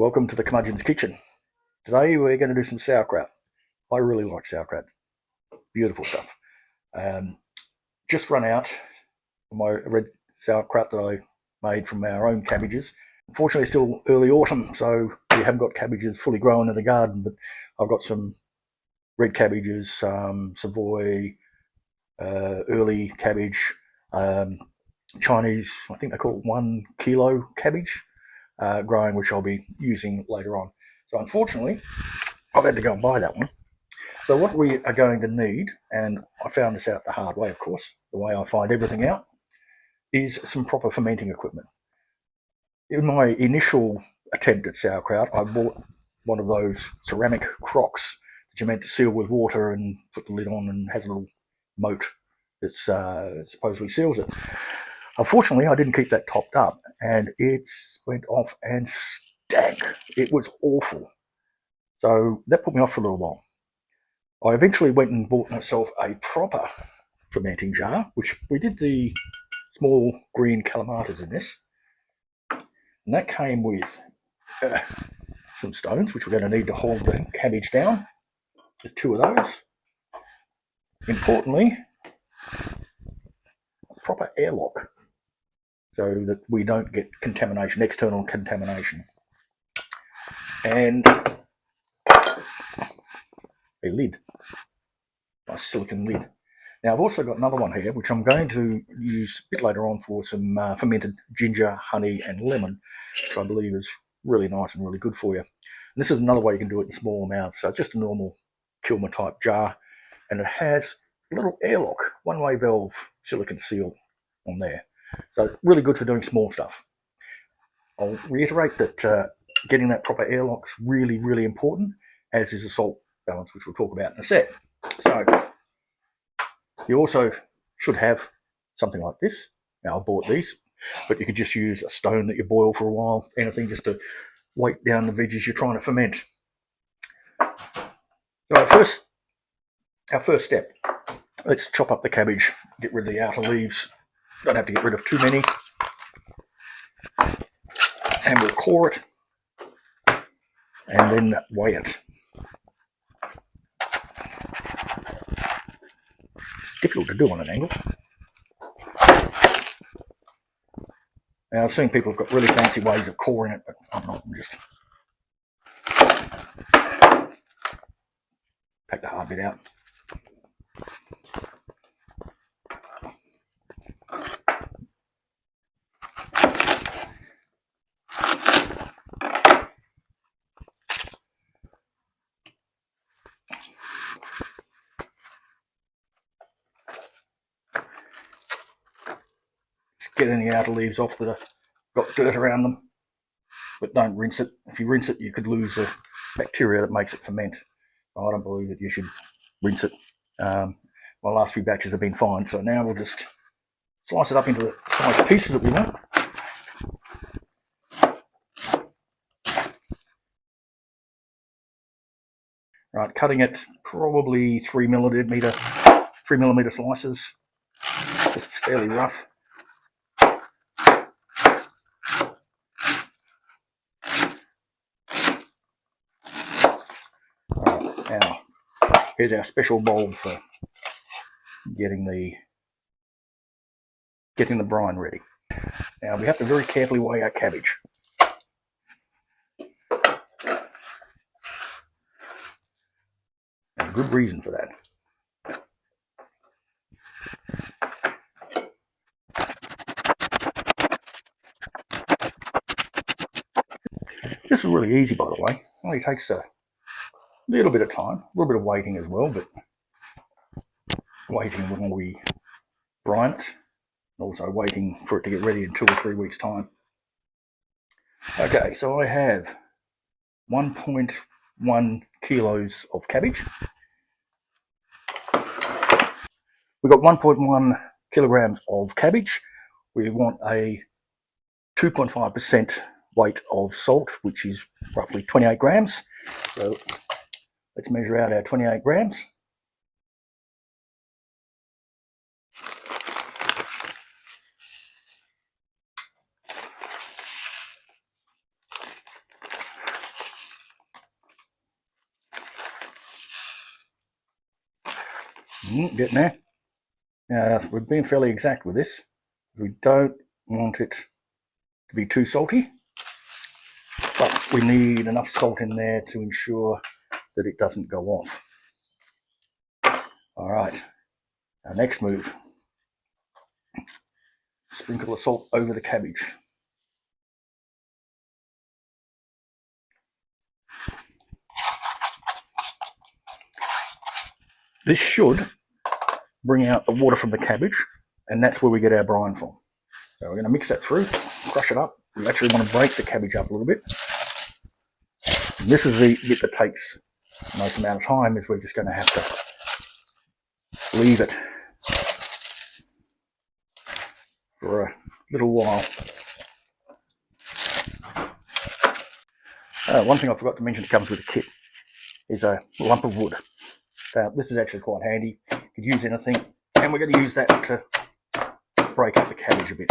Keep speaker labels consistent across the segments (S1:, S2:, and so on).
S1: Welcome to the Curmudgeon's Kitchen. Today we're going to do some sauerkraut. I really like sauerkraut. Beautiful stuff. Just run out my red sauerkraut that I made from our own cabbages. Unfortunately, it's still early autumn, so we haven't got cabbages fully grown in the garden, but I've got some red cabbages, Savoy, early cabbage, Chinese, I think they call it 1 kilo cabbage, growing, which I'll be using later on. So unfortunately, I've had to go and buy that one. So what we are going to need, and I found this out the hard way, of course, the way I find everything out, is some proper fermenting equipment. In my initial attempt at sauerkraut, I bought one of those ceramic crocks that you're meant to seal with water and put the lid on, and has a little moat that supposedly seals it. Unfortunately, I didn't keep that topped up, and it went off and stank. It was awful. So that put me off for a little while. I eventually went and bought myself a proper fermenting jar, which we did the small green calamatas in this. And that came with some stones, which we're going to need to hold the cabbage down. There's 2 of those. Importantly, a proper airlock, so that we don't get contamination, external contamination. And a lid, nice silicone lid. Now I've also got another one here, which I'm going to use a bit later on for some fermented ginger, honey and lemon, which I believe is really nice and really good for you. And this is another way you can do it in small amounts. So it's just a normal kiln type jar, and it has a little airlock, one-way valve silicone seal on there. So really good for doing small stuff. I'll reiterate that getting that proper airlock is really, really important, as is the salt balance, which we'll talk about in a sec. So you also should have something like this. Now I bought these, but you could just use a stone that you boil for a while, anything just to weight down the veggies you're trying to ferment. So our first step, let's chop up the cabbage, get rid of the outer leaves. Don't have to get rid of too many. And we'll core it and then weigh it. It's difficult to do on an angle. Now I've seen people have got really fancy ways of coring it, but I'm not. I'm just take the hard bit out. Get any outer leaves off that have got dirt around them, but don't rinse it. If you rinse it, you could lose the bacteria that makes it ferment. I don't believe that you should rinse it. My last few batches have been fine, so now we'll just slice it up into the size pieces that we want. Right, cutting it probably 3 millimeter slices, just fairly rough. Now, here's our special bowl for getting the brine ready. Now we have to very carefully weigh our cabbage. And a good reason for that. This is really easy, by the way. It only takes a little bit of time, a little bit of waiting as well, but waiting when we brine it, and also waiting for it to get ready in 2 or 3 weeks' time. Okay, so I have 1.1 kilos of cabbage. We've got 1.1 kilograms of cabbage. We want a 2.5% weight of salt, which is roughly 28 grams. So let's measure out our 28 grams. Getting there. We're being fairly exact with this. We don't want it to be too salty, but we need enough salt in there to ensure that it doesn't go off. All right, our next move. Sprinkle the salt over the cabbage. This should bring out the water from the cabbage, and that's where we get our brine from. So we're going to mix that through, crush it up. We actually want to break the cabbage up a little bit. And this is the bit that takes the most amount of time, is we're just going to have to leave it for a little while. One thing I forgot to mention that comes with the kit is a lump of wood. This is actually quite handy. You could use anything, and we're going to use that to break up the cabbage a bit.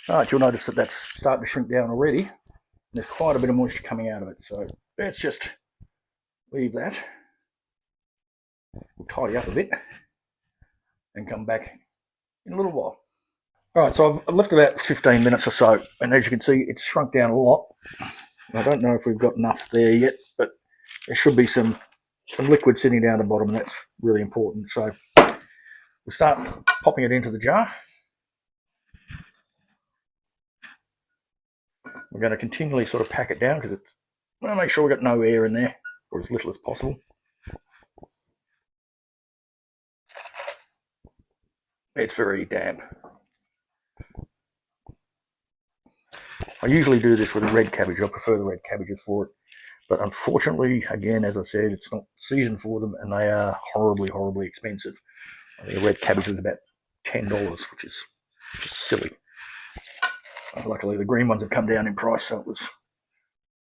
S1: Alright, you'll notice that that's starting to shrink down already. There's quite a bit of moisture coming out of it, so let's just leave that. We'll tidy up a bit and come back in a little while. Alright, so I've left about 15 minutes or so, and as you can see, it's shrunk down a lot. I don't know if we've got enough there yet, but there should be some liquid sitting down the bottom, and that's really important. So we'll start popping it into the jar. We're going to continually sort of pack it down because it's going to make sure we've got no air in there, or as little as possible. It's very damp. I usually do this with a red cabbage. I prefer the red cabbages for it. But unfortunately, again, as I said, it's not season for them, and they are horribly, horribly expensive. I think a red cabbage is about $10, which is just silly. Luckily, the green ones have come down in price, so it was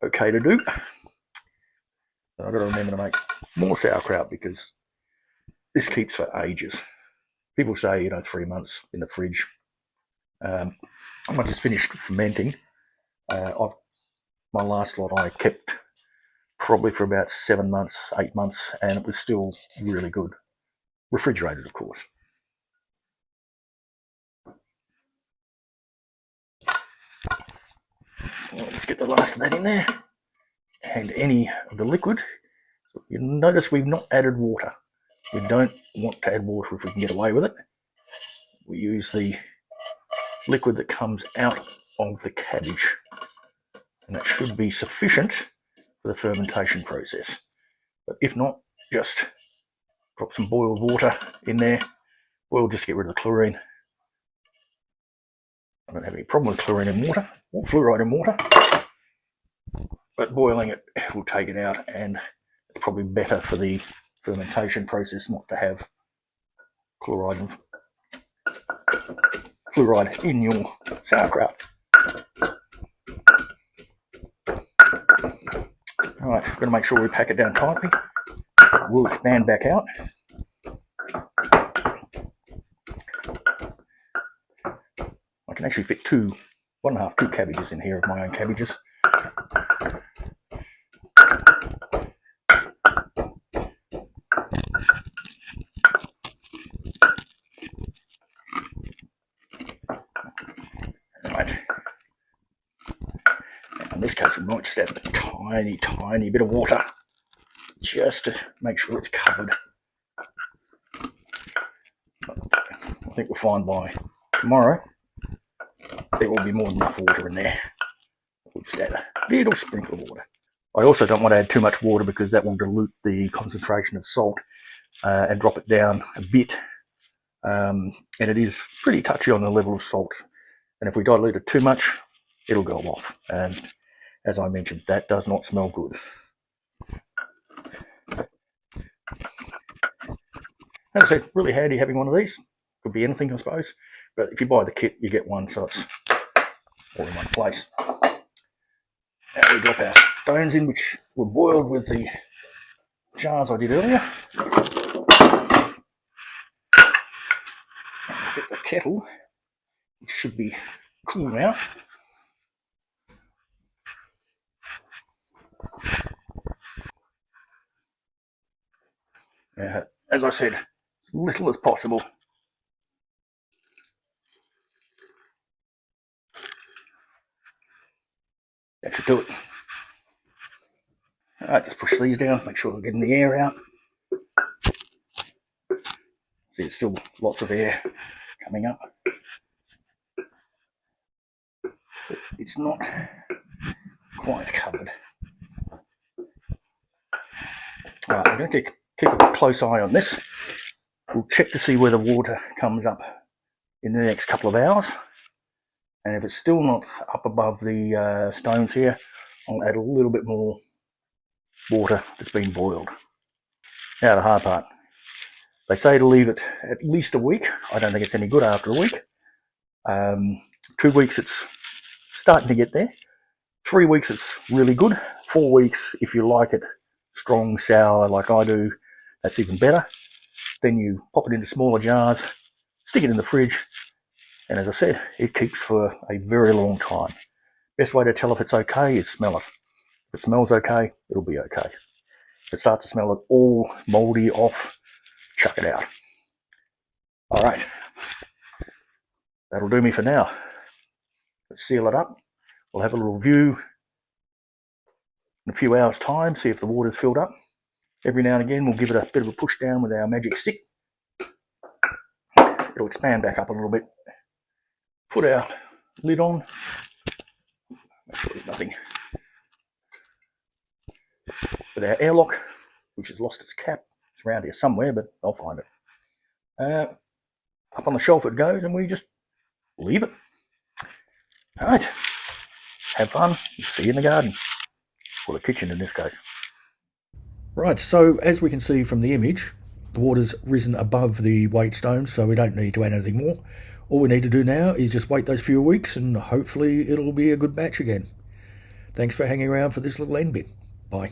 S1: okay to do. But I've got to remember to make more sauerkraut because this keeps for ages. People say, 3 months in the fridge. Once it's finished fermenting, my last lot I kept probably for about 7 months, 8 months, and it was still really good. Refrigerated, of course. Well, let's get the last of that in there. And any of the liquid. So you notice we've not added water. We don't want to add water if we can get away with it. We use the liquid that comes out of the cabbage, and that should be sufficient for the fermentation process. But if not, just drop some boiled water in there. We'll just get rid of the chlorine. I don't have any problem with chlorine in water or fluoride in water, but boiling it will take it out, and it's probably better for the fermentation process not to have fluoride in your sauerkraut. Alright, we're going to make sure we pack it down tightly. We'll expand back out. I can actually fit two cabbages in here of my own cabbages. Right. In this case, we might just add a tiny bit of water just to make sure it's covered. I think we'll find by tomorrow there will be more than enough water in there. We'll just add a little sprinkle of water. I also don't want to add too much water because that will dilute the concentration of salt and drop it down a bit. And it is pretty touchy on the level of salt. And if we dilute it too much, it'll go off. And as I mentioned, that does not smell good. As I said, really handy having one of these. Could be anything, I suppose. But if you buy the kit, you get one, so it's all in one place. drop our stones in, which were boiled with the jars I did earlier. Get the kettle, which should be cool now. As I said, as little as possible. That should do it. Alright, just push these down, make sure we're getting the air out. See, there's still lots of air coming up. But it's not quite covered. Alright, I'm going to keep a close eye on this. We'll check to see where the water comes up in the next couple of hours. And if it's still not up above the stones here, I'll add a little bit more water that's been boiled. Now the hard part. They say to leave it at least a week. I don't think it's any good after a week. 2 weeks, it's starting to get there. 3 weeks, it's really good. 4 weeks, if you like it strong, sour, like I do, that's even better. Then you pop it into smaller jars, stick it in the fridge, and as I said, it keeps for a very long time. Best way to tell if it's okay is smell it. If it smells okay, it'll be okay. If it starts to smell at all mouldy off, chuck it out. All right, that'll do me for now. Let's seal it up. We'll have a little view in a few hours' time, see if the water's filled up. Every now and again, we'll give it a bit of a push down with our magic stick. It'll expand back up a little bit. Put our lid on. Make sure there's nothing. With our airlock, which has lost its cap. It's around here somewhere, but I'll find it. Up on the shelf it goes, and we just leave it. All right. Have fun. See you in the garden. Or the kitchen in this case. Right, so as we can see from the image, the water's risen above the weight stones, so we don't need to add anything more. All we need to do now is just wait those few weeks, and hopefully it'll be a good batch again. Thanks for hanging around for this little end bit. Bye.